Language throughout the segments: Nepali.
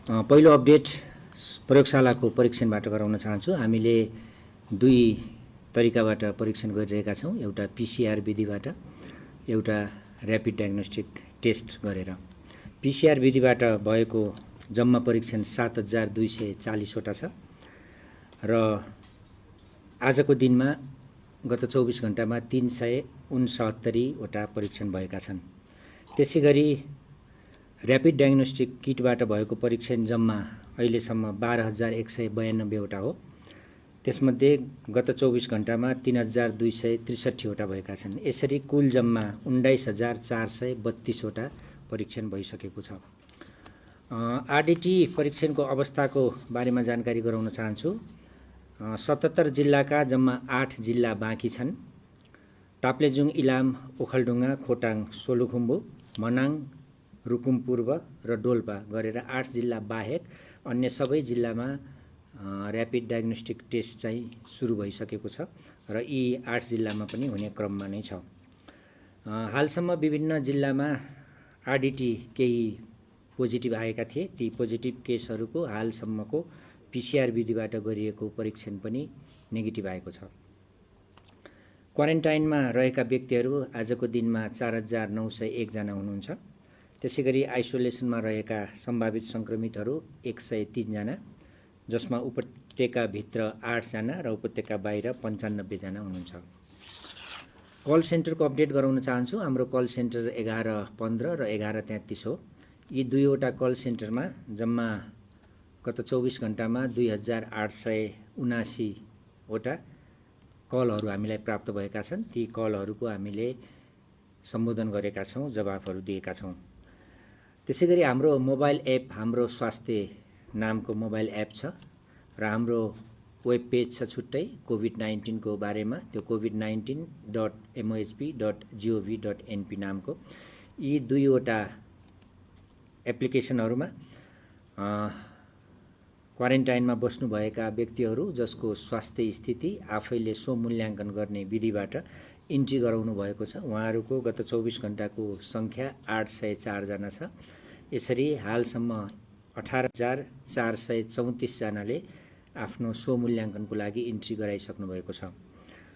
पहिलो अपडेट प्रयोगशालाको परीक्षणबाट गराउन चाहन्छु। हामीले दुई तरिकाबाट परीक्षण गरिरहेका छौँ, एउटा पीसीआर विधिबाट, एउटा र्यापिड डायग्नोस्टिक टेस्ट गरेर। पीसीआर विधिबाट भएको जम्मा परीक्षण 7240 वटा छ र आजको दिनमा गत 24 घण्टामा 369 वटा परीक्षण भएका छन्। त्यसैगरी र्यापिड डायग्नोस्टिक किटबाट भएको परीक्षण जम्मा अहिलेसम्म 12192 वटा हो। त्यसमध्ये गत 24 घण्टामा 3263 वटा भएका छन्। यसरी कुल जम्मा 19432 वटा परीक्षण भइसकेको छ। आरडीटी परीक्षणको अवस्थाको बारेमा जानकारी गराउन चाहन्छु। 77 जिल्लाका जम्मा 8 जिल्ला बाँकी छन्। ताप्लेजुङ, इलाम, ओखलढुङ्गा, खोटाङ, सोलुखुम्बु, मनाङ, रुकुम पूर्व र डोल्पा गरेर 8 जिल्ला बाहेक अन्य सबै जिल्लामा र्यापिड डायग्नोस्टिक टेस्ट चाहिँ सुरु भइसकेको छ र यी 8 जिल्लामा पनि हुने क्रममा नै छ। हालसम्म विभिन्न जिल्लामा आरडीटी केही पोजिटिभ आएका थिए। ती पोजिटिभ केसहरूको हालसम्मको पीसीआर विधिबाट गरिएको परीक्षण पनि नेगेटिभ आएको छ। क्वारेन्टाइनमा रहेका व्यक्तिहरू आजको दिनमा 4901 जना हुनुहुन्छ। त्यसैगरी आइसोलेसनमा रहेका सम्भावित सङ्क्रमितहरू 103 जना, जसमा उपत्यकाभित्र 8 जना र उपत्यका बाहिर 95 जना हुनुहुन्छ। कल सेन्टरको अपडेट गराउन चाहन्छु। हाम्रो कल सेन्टर 1115 र 1133 हो। यी दुईवटा कल सेन्टरमा जम्मा गत 24 घण्टामा 2879 वटा कलहरू हामीलाई प्राप्त भएका छन्। ती कलहरूको हामीले सम्बोधन गरेका छौँ, जवाफहरू दिएका छौँ। त्यसैगरी हाम्रो मोबाइल एप, हाम्रो स्वास्थ्य नामको मोबाइल एप छ र हाम्रो वेब पेज छ छुट्टै कोभिड-19 को बारेमा। त्यो covid19.mohp.gov.np नामको। यी दुईवटा एप्लिकेसनहरूमा क्वारेन्टाइनमा बस्नुभएका व्यक्तिहरू जसको स्वास्थ्य स्थिति आफैले स्वमूल्याङ्कन गर्ने विधिबाट इन्ट्री गराउनु भएको छ, उहाँहरूको गत 24 घण्टाको सङ्ख्या 804 जना छ। यसरी हालसम्म 18434 जनाले आफ्नो स्वमूल्याङ्कनको लागि इन्ट्री गराइसक्नु भएको छ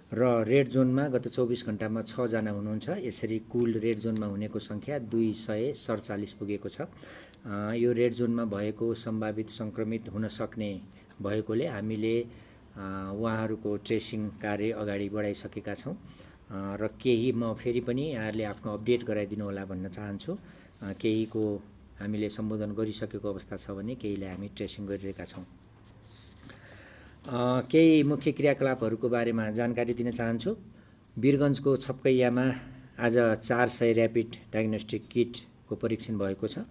र रेड जोनमा गत 24 घण्टामा 6 जना हुनुहुन्छ। यसरी कुल रेड जोनमा हुनेको सङ्ख्या 247 पुगेको छ। यो रेड जोनमा भएको सम्भावित सङ्क्रमित हुन सक्ने भएकोले हामीले उहाँहरूको ट्रेसिङ कार्य अगाडि बढाइसकेका छौँ र केही म फेरि पनि यहाँहरूले आफ्नो अपडेट गराइदिनु होला भन्न चाहन्छु। केहीको हामीले सम्बोधन गरिसकेको अवस्था छ भने केहीलाई हामी ट्रेसिङ गरिरहेका छौँ। केही मुख्य क्रियाकलापहरूको बारेमा जानकारी दिन चाहन्छु। वीरगञ्जको छपकैयामा आज 400 र्यापिड डायग्नोस्टिक किटको परीक्षण भएको छ,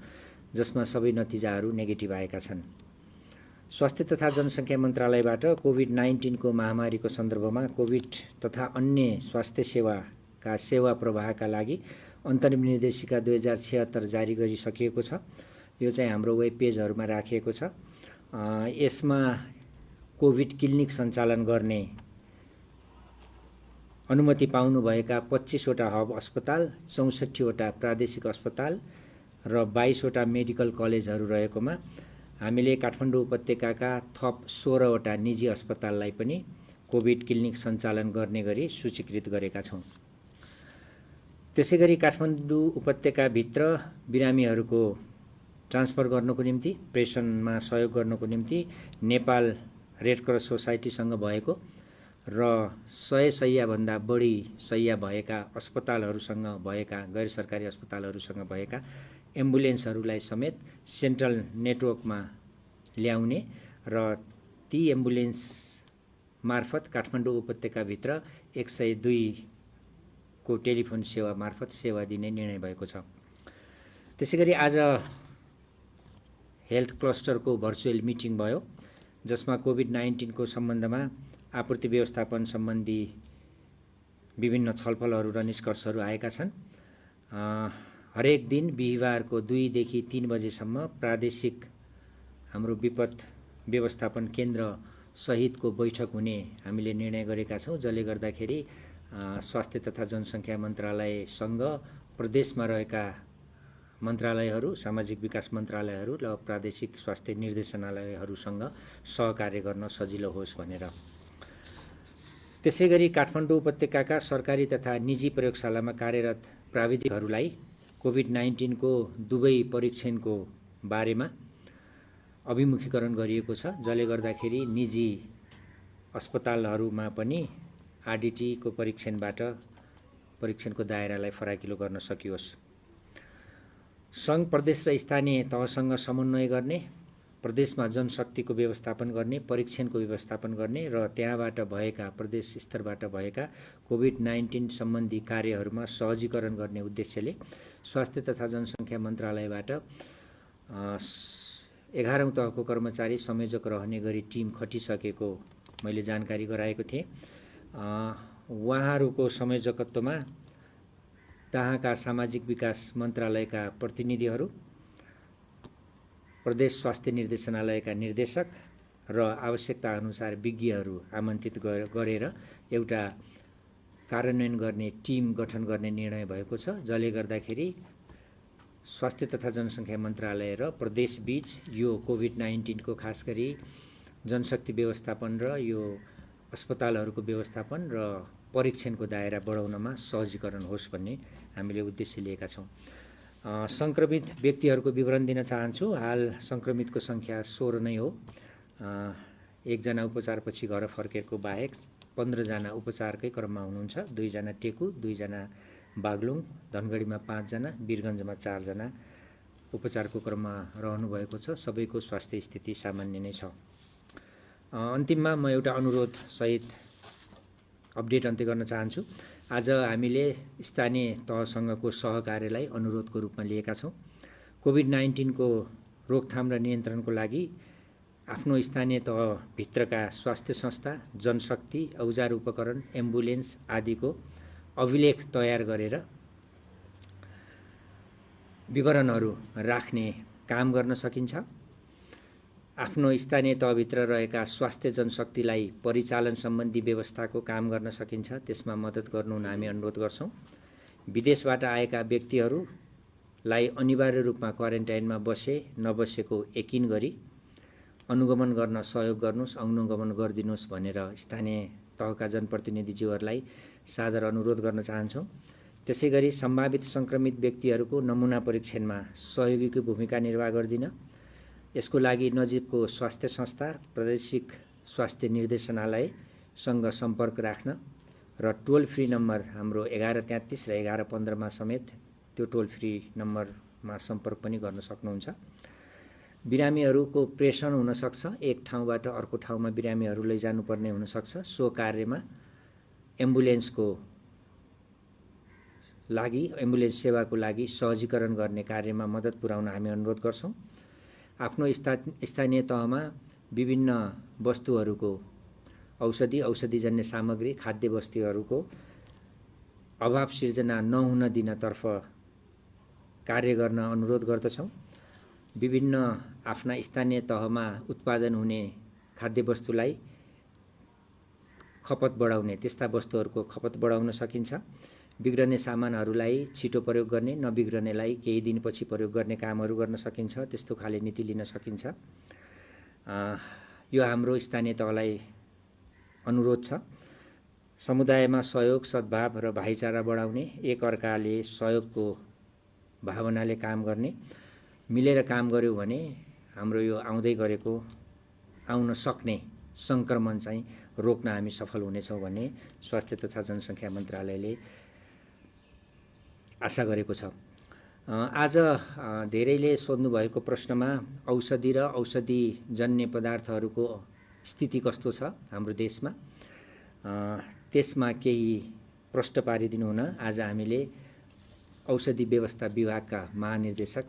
जसमा सबै नतिजाहरू नेगेटिभ आएका छन्। स्वास्थ्य तथा जनसङ्ख्या मन्त्रालयबाट कोभिड-19 को महामारीको सन्दर्भमा कोभिड तथा अन्य स्वास्थ्य सेवाका सेवा प्रवाहका लागि अन्तरिम निर्देशिका 2076 जारी गरिसकिएको छ। यो चाहिँ हाम्रो वेब पेजहरूमा राखिएको छ। यसमा कोभिड क्लिनिक सञ्चालन गर्ने अनुमति पाउनुभएका 25 वटा हब अस्पताल, 64 वटा प्रादेशिक अस्पताल र 22 वटा मेडिकल कलेजहरू रहेकोमा हामीले काठमाडौँ उपत्यकाका थप 16 वटा निजी अस्पताललाई पनि कोभिड क्लिनिक सञ्चालन गर्ने गरी सूचीकृत गरेका छौँ। त्यसैगरी काठमाडौँ उपत्यकाभित्र बिरामीहरूको ट्रान्सफर गर्नको निम्ति, प्रेषणमा सहयोग गर्नको निम्ति नेपाल रेड क्रस सोसाइटीसँग भएको र 100 शैय्याभन्दा बढी शैय्या भएका अस्पतालहरूसँग भएका, गैर सरकारी अस्पतालहरूसँग भएका एम्बुलेन्सहरूलाई समेत सेन्ट्रल नेटवर्कमा ल्याउने र ती एम्बुलेन्स मार्फत काठमाडौँ उपत्यकाभित्र 102 को टेलिफोन सेवा मार्फत सेवा दिने निर्णय भएको छ। त्यसैगरी आज हेल्थ क्लस्टरको भर्चुअल मिटिङ भयो, जसमा कोभिड-19 को सम्बन्धमा आपूर्ति व्यवस्थापन सम्बन्धी विभिन्न छलफलहरू र निष्कर्षहरू आएका छन्। हरेक दिन बिहिबारको 2 देखि 3 बजेसम्म प्रादेशिक हाम्रो विपद व्यवस्थापन केन्द्र सहितको बैठक हुने हामीले निर्णय गरेका छौँ, जसले गर्दाखेरि स्वास्थ्य तथा जनसङ्ख्या मन्त्रालयसँग प्रदेशमा रहेका मन्त्रालयहरू, सामाजिक विकास मन्त्रालयहरू र प्रादेशिक स्वास्थ्य निर्देशनालयहरूसँग सहकार्य गर्न सजिलो होस् भनेर। त्यसैगरी काठमाडौँ उपत्यकाका सरकारी तथा निजी प्रयोगशालामा कार्यरत प्राविधिकहरूलाई कोभिड-19 को दुवै परीक्षणको बारेमा अभिमुखीकरण गरिएको छ, जसले गर्दाखेरि निजी अस्पतालहरूमा पनि आरडीटी को परीक्षणको दायरालाई फराकिलो गर्न सकियोस्। सङ्घ, प्रदेश र स्थानीय तहसँग समन्वय गर्ने, प्रदेशमा जनशक्तिको व्यवस्थापन गर्ने, परीक्षणको व्यवस्थापन गर्ने र त्यहाँबाट भएका प्रदेश स्तरबाट भएका कोभिड-19 सम्बन्धी कार्यहरूमा सहजीकरण गर्ने उद्देश्यले स्वास्थ्य तथा जनसङ्ख्या मन्त्रालयबाट 11औं तहको कर्मचारी संयोजक रहने गरी टिम खटिसकेको मैले जानकारी गराएको थिएँ। उहाँहरूको संयोजकत्वमा तहाँका सामाजिक विकास मन्त्रालयका प्रतिनिधिहरू, प्रदेश स्वास्थ्य निर्देशनालयका निर्देशक र आवश्यकता अनुसार विज्ञहरू आमन्त्रित गरेर एउटा कार्यान्वयन गर्ने टिम गठन गर्ने निर्णय भएको छ, जसले गर्दाखेरि स्वास्थ्य तथा जनसङ्ख्या मन्त्रालय र प्रदेशबीच यो कोभिड-19 को खास गरी जनशक्ति व्यवस्थापन र यो अस्पतालहरूको व्यवस्थापन र परीक्षणको दायरा बढाउनमा सहजीकरण होस् भन्ने हामीले उद्देश्य लिएका छौँ। सङ्क्रमित व्यक्तिहरूको विवरण दिन चाहन्छु। हाल सङ्क्रमितको सङ्ख्या 16 नै हो। 1 जना उपचारपछि घर फर्केको बाहेक 15 जना उपचारकै क्रममा हुनुहुन्छ। 2 जना टेकु, 2 जना बागलुङ, धनगढीमा 5 जना, वीरगञ्जमा 4 जना उपचारको क्रममा रहनुभएको छ। सबैको स्वास्थ्य स्थिति सामान्य नै छ। अन्तिममा म एउटा अनुरोध सहित अपडेट अन्त्य गर्न चाहन्छु। आज हामीले स्थानीय तहसँगको सहकार्यलाई अनुरोधको रूपमा लिएका छौँ। कोभिड-19 को रोकथाम र नियन्त्रणको लागि आफ्नो स्थानीय तहभित्रका स्वास्थ्य संस्था, जनशक्ति, औजार उपकरण, एम्बुलेन्स आदिको अभिलेख तयार गरेर विवरणहरू राख्ने काम गर्न सकिन्छ। आफ्नो स्थानीय तहभित्र रहेका स्वास्थ्य जनशक्तिलाई परिचालन सम्बन्धी व्यवस्थाको काम गर्न सकिन्छ। त्यसमा मद्दत गर्नु हामी अनुरोध गर्छौँ। विदेशबाट आएका व्यक्तिहरूलाई अनिवार्य रूपमा क्वारेन्टाइनमा बसे नबसेको यकिन गरी अनुगमन गर्न सहयोग गर्नुहोस्, अनुगमन गरिदिनुहोस् भनेर स्थानीय तहका जनप्रतिनिधिज्यूहरूलाई सादर अनुरोध गर्न चाहन्छौँ। त्यसैगरी सम्भावित सङ्क्रमित व्यक्तिहरूको नमुना परीक्षणमा सहयोगीको भूमिका निर्वाह गरिदिन यसको लागि नजिकको स्वास्थ्य संस्था, प्रादेशिक स्वास्थ्य निर्देशनालयसँग सम्पर्क राख्न र टोल फ्री नम्बर हाम्रो 1133 र 1115 समेत त्यो टोल फ्री नम्बरमा सम्पर्क पनि गर्न सक्नुहुन्छ। बिरामीहरूको प्रेषण हुनसक्छ, एक ठाउँबाट अर्को ठाउँमा बिरामीहरू लैजानुपर्ने हुनसक्छ। सो कार्यमा एम्बुलेन्सको लागि, एम्बुलेन्स सेवाको लागि सहजीकरण गर्ने कार्यमा मद्दत पुर्याउन हामी अनुरोध गर्छौँ। आफ्नो स्थानीय तहमा विभिन्न वस्तुहरूको औषधिजन्य सामग्री, खाद्य वस्तुहरूको अभाव सिर्जना नहुन दिनतर्फ कार्य गर्न अनुरोध गर्दछौँ। विभिन्न आफ्ना स्थानीय तहमा उत्पादन हुने खाद्य वस्तुलाई खपत बढाउने, त्यस्ता वस्तुहरूको खपत बढाउन सकिन्छ। बिग्रने सामानहरूलाई छिटो प्रयोग गर्ने, नबिग्रनेलाई केही दिनपछि प्रयोग गर्ने कामहरू गर्न सकिन्छ। त्यस्तो खाले नीति लिन सकिन्छ। यो हाम्रो स्थानीय तहलाई अनुरोध छ। समुदायमा सहयोग, सद्भाव र भाइचारा बढाउने, एक अर्काले सहयोगको भावनाले काम गर्ने, मिलेर काम गर्यो भने हाम्रो यो आउन सक्ने सङ्क्रमण चाहिँ रोक्न हामी सफल हुनेछौँ भन्ने स्वास्थ्य तथा जनसङ्ख्या मन्त्रालयले आशा गरेको छ। आज धेरैले सोध्नुभएको प्रश्नमा औषधि र औषधिजन्य पदार्थहरूको स्थिति कस्तो छ हाम्रो देशमा, त्यसमा केही प्रश्न पारिदिनु हुन आज हामीले औषधि व्यवस्था विभागका महानिर्देशक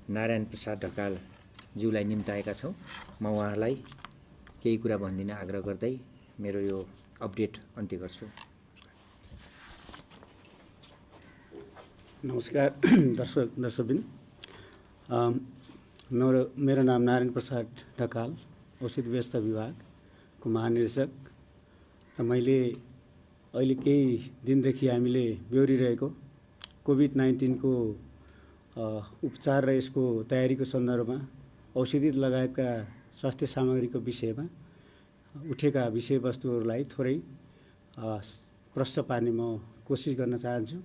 नारायण प्रसाद ढकालज्यूलाई निम्ताएका छौँ। म उहाँलाई केही कुरा भनिदिन आग्रह गर्दै मेरो यो अपडेट अन्त्य गर्छु। नमस्कार दर्शकबिन, मेरो नाम नारायण प्रसाद ढकाल, औषधि व्यवस्था विभागको महानिर्देशक र मैले अहिले केही दिनदेखि हामीले बेहोरिरहेको कोभिड-19 को उपचार र यसको तयारीको सन्दर्भमा औषधि लगायतका स्वास्थ्य सामग्रीको विषयमा उठेका विषयवस्तुहरूलाई थोरै प्रश्न पार्ने म कोसिस गर्न चाहन्छु।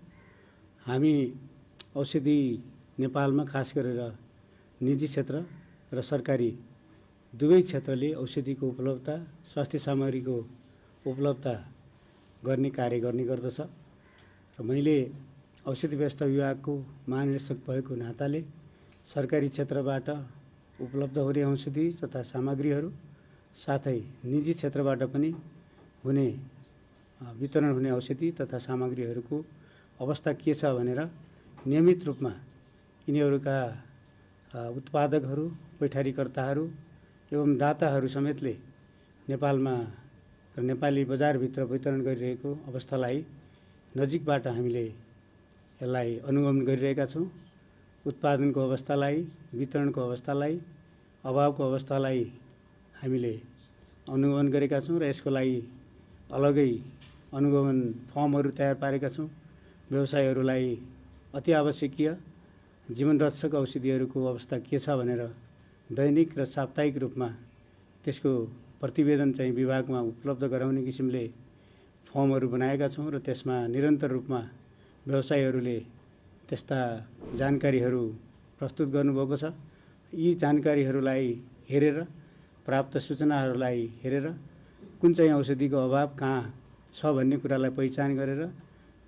हामी औषधि नेपालमा खास गरेर निजी क्षेत्र र सरकारी दुवै क्षेत्रले औषधिको उपलब्धता, स्वास्थ्य सामग्रीको उपलब्धता गर्ने कार्य गर्ने गर्दछ र मैले औषधि व्यवस्था विभागको महानिर्देशक भएको नाताले सरकारी क्षेत्रबाट उपलब्ध हुने औषधि तथा सामग्रीहरू साथै निजी क्षेत्रबाट पनि हुने वितरण हुने औषधि तथा सामग्रीहरूको अवस्था के छ भनेर नियमित रूपमा यिनीहरूका उत्पादकहरू, पैठारीकर्ताहरू एवं दाताहरू समेतले नेपालमा र नेपाली बजारभित्र वितरण गरिरहेको अवस्थालाई नजिकबाट हामीले यसलाई अनुगमन गरिरहेका छौँ। उत्पादनको अवस्थालाई, वितरणको अवस्थालाई, अभावको अवस्थालाई हामीले अनुगमन गरेका छौँ र यसको लागि अलगै अनुगमन फर्महरू तयार पारेका छौँ। व्यवसायीहरूलाई अति आवश्यकीय जीवनरक्षक औषधिहरूको अवस्था के छ भनेर दैनिक र साप्ताहिक रूपमा त्यसको प्रतिवेदन चाहिँ विभागमा उपलब्ध गराउने किसिमले फर्महरू बनाएका छौँ र त्यसमा निरन्तर रूपमा व्यवसायीहरूले त्यस्ता जानकारीहरू प्रस्तुत गर्नुभएको छ। यी जानकारीहरूलाई हेरेर, प्राप्त सूचनाहरूलाई हेरेर कुन चाहिँ औषधिको अभाव कहाँ छ भन्ने कुरालाई पहिचान गरेर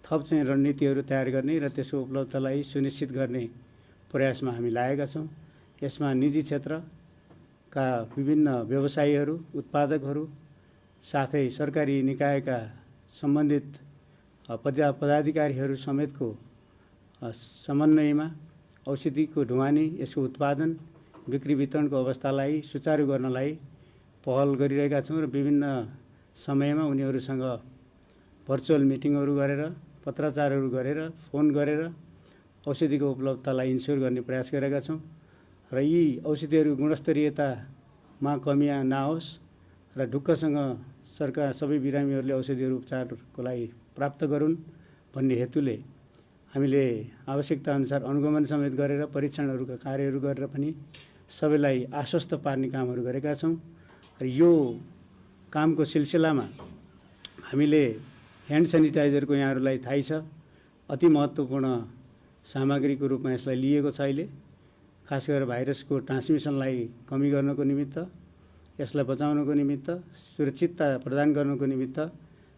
थप चाहिँ रणनीतिहरू तयार गर्ने र त्यसको उपलब्धतालाई सुनिश्चित गर्ने प्रयासमा हामी लागेका छौँ। यसमा निजी क्षेत्रका विभिन्न व्यवसायीहरू, उत्पादकहरू साथै सरकारी निकायका सम्बन्धित पदाधिकारीहरू समेतको समन्वयमा औषधिको ढुवानी, यसको उत्पादन, बिक्री वितरणको अवस्थालाई सुचारू गर्नलाई पहल गरिरहेका छौँ र विभिन्न समयमा उनीहरूसँग भर्चुअल मिटिङहरू गरेर, पत्राचारहरू गरेर, फोन गरेर औषधिको उपलब्धतालाई इन्स्योर गर्ने प्रयास गरेका छौँ र यी औषधिहरू गुणस्तरीयतामा कमी नहोस् र ढुक्कसँग सरकार सबै बिरामीहरूले औषधिहरू उपचारको लागि प्राप्त गरून् भन्ने हेतुले हामीले आवश्यकताअनुसार अनुगमन समेत गरेर परीक्षणहरूका कार्यहरू गरेर पनि सबैलाई आश्वस्त पार्ने कामहरू गरेका छौँ। र यो कामको सिलसिलामा हामीले ह्यान्ड सेनिटाइजरको यहाँहरूलाई थाहै छ अति महत्त्वपूर्ण सामग्रीको रूपमा यसलाई लिएको छ। अहिले खास गरेर भाइरसको ट्रान्समिसनलाई कमी गर्नको निमित्त, यसलाई बचाउनको निमित्त, सुरक्षितता प्रदान गर्नको निमित्त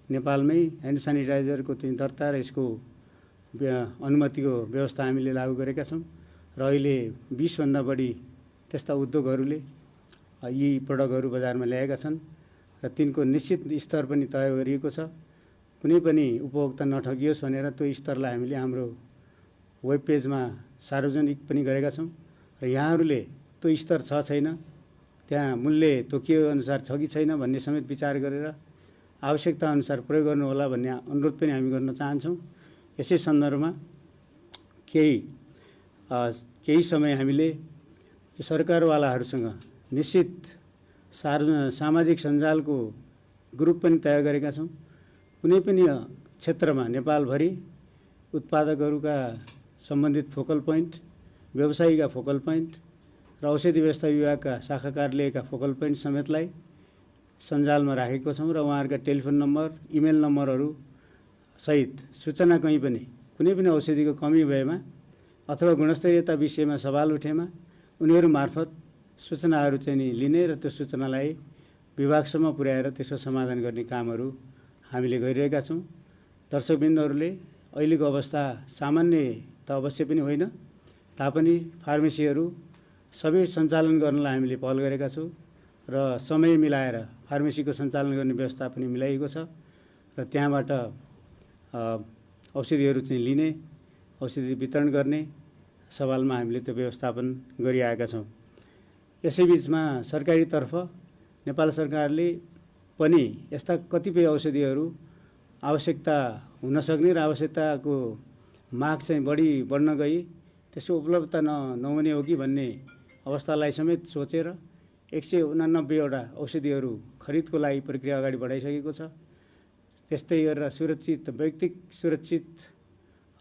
नेपालमै ह्यान्ड सेनिटाइजरको चाहिँ दर्ता र यसको अनुमतिको व्यवस्था हामीले लागू गरेका छौँ र अहिले 20 भन्दा बढी त्यस्ता उद्योगहरूले यी प्रडक्टहरू बजारमा ल्याएका छन् र तिनको निश्चित स्तर पनि तय गरिएको छ। कुनै पनि उपभोक्ता नठगियोस् भनेर त्यो स्तरलाई हामीले हाम्रो वेब पेजमा सार्वजनिक पनि गरेका छौँ र यहाँहरूले त्यो स्तर छ छैन, त्यहाँ मूल्य तोकिए अनुसार छ कि छैन भन्ने समेत विचार गरेर आवश्यकता अनुसार प्रयोग गर्नुहोला भन्ने अनुरोध पनि हामी गर्न चाहन्छौँ। यसै सन्दर्भमा केही समय हामीले सरकारवालाहरूसँग निश्चित सामाजिक सञ्जालको ग्रुप पनि तय गरेका छौँ। कुनै पनि क्षेत्रमा नेपालभरि उत्पादकहरूका सम्बन्धित फोकल पोइन्ट, व्यवसायीका फोकल पोइन्ट र औषधि व्यवस्था विभागका शाखा कार्यालयका फोकल पोइन्ट समेतलाई सञ्जालमा राखेको छौँ र उहाँहरूका टेलिफोन नम्बर, इमेल नम्बरहरू सहित सूचना कहीँ पनि कुनै पनि औषधिको कमी भएमा अथवा गुणस्तरीयता विषयमा सवाल उठेमा उनीहरू मार्फत सूचनाहरू चाहिँ नि लिने र त्यो सूचनालाई विभागसम्म पुर्याएर त्यसको समाधान गर्ने कामहरू हामीले गरिरहेका छौँ। दर्शकवृन्दहरूले अहिलेको अवस्था सामान्य त अवश्य पनि होइन, तापनि फार्मेसीहरू सबै सञ्चालन गर्नलाई हामीले पहल गरेका छौँ र समय मिलाएर फार्मेसीको सञ्चालन गर्ने व्यवस्था पनि मिलाइएको छ र त्यहाँबाट औषधिहरू चाहिँ लिने, औषधि वितरण गर्ने सवालमा हामीले त्यो व्यवस्थापन गरिआएका छौँ। यसैबिचमा सरकारीतर्फ नेपाल सरकारले पनि यस्ता कतिपय औषधिहरू आवश्यकता हुन सक्ने र आवश्यकताको माग चाहिँ बढ्न गई त्यसको उपलब्धता नहुने हो कि भन्ने अवस्थालाई समेत सोचेर 189वटा औषधिहरू खरिदको लागि प्रक्रिया अगाडि बढाइसकेको छ। त्यस्तै गरेर वैयक्तिक सुरक्षित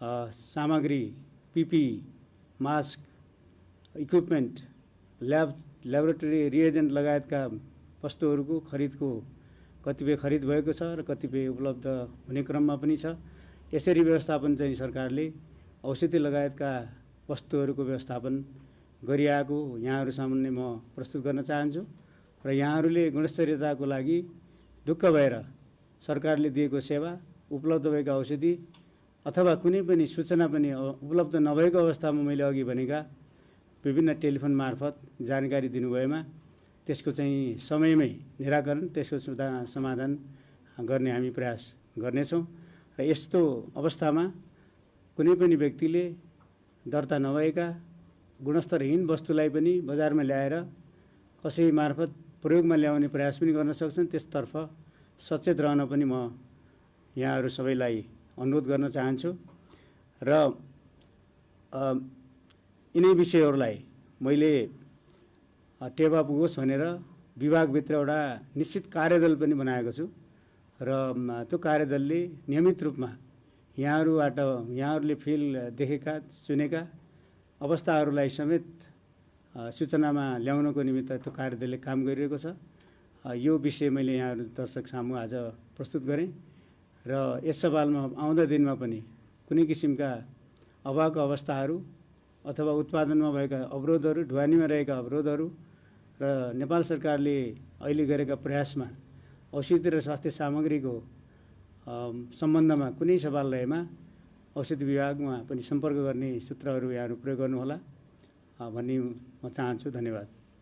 सामग्री PP mask, equipment, laboratory reagent लगायतका वस्तुहरूको खरिदको कतिपय खरिद भएको छ र कतिपय उपलब्ध हुने क्रममा पनि छ। यसरी व्यवस्थापन चाहिँ सरकारले औषधि लगायतका वस्तुहरूको व्यवस्थापन गरिआएको यहाँहरू सामुन्ने म प्रस्तुत गर्न चाहन्छु र यहाँहरूले गुणस्तरीयताको लागि ढुक्क भएर सरकारले दिएको सेवा, उपलब्ध भएका औषधि अथवा कुनै पनि सूचना पनि उपलब्ध नभएको अवस्थामा मैले अघि भनेका विभिन्न टेलिफोन मार्फत जानकारी दिनुभएमा त्यसको चाहिँ समयमै निराकरण, त्यसको समाधान गर्ने हामी प्रयास गर्नेछौँ र यस्तो अवस्थामा कुनै पनि व्यक्तिले दर्ता नभएका गुणस्तरहीन वस्तुलाई पनि बजारमा ल्याएर कसै मार्फत प्रयोगमा ल्याउने प्रयास पनि गर्न सक्छन्। त्यसतर्फ सचेत रहन पनि म यहाँहरू सबैलाई अनुरोध गर्न चाहन्छु र यिनै विषयहरूलाई मैले टेवा पुगोस् भनेर विभागभित्र एउटा निश्चित कार्यदल पनि बनाएको छु र त्यो कार्यदलले नियमित रूपमा यहाँहरूले फिल देखेका, सुनेका अवस्थाहरूलाई समेत सूचनामा ल्याउनको निमित्त त्यो कार्यदलले काम गरिरहेको छ। यो विषय मैले यहाँहरू दर्शक सामु आज प्रस्तुत गरेँ र यस सवालमा आउँदा दिनमा पनि कुनै किसिमका अभावका अवस्थाहरू अथवा उत्पादनमा भएका अवरोधहरू, ढुवानीमा रहेका अवरोधहरू र नेपाल सरकारले अहिले गरेका प्रयासमा औषधि र स्वास्थ्य सामग्रीको सम्बन्धमा कुनै सवाल रहेमा औषधि विभागमा पनि सम्पर्क गर्ने सूत्रहरू यहाँहरू प्रयोग गर्नुहोला भन्ने म चाहन्छु। धन्यवाद।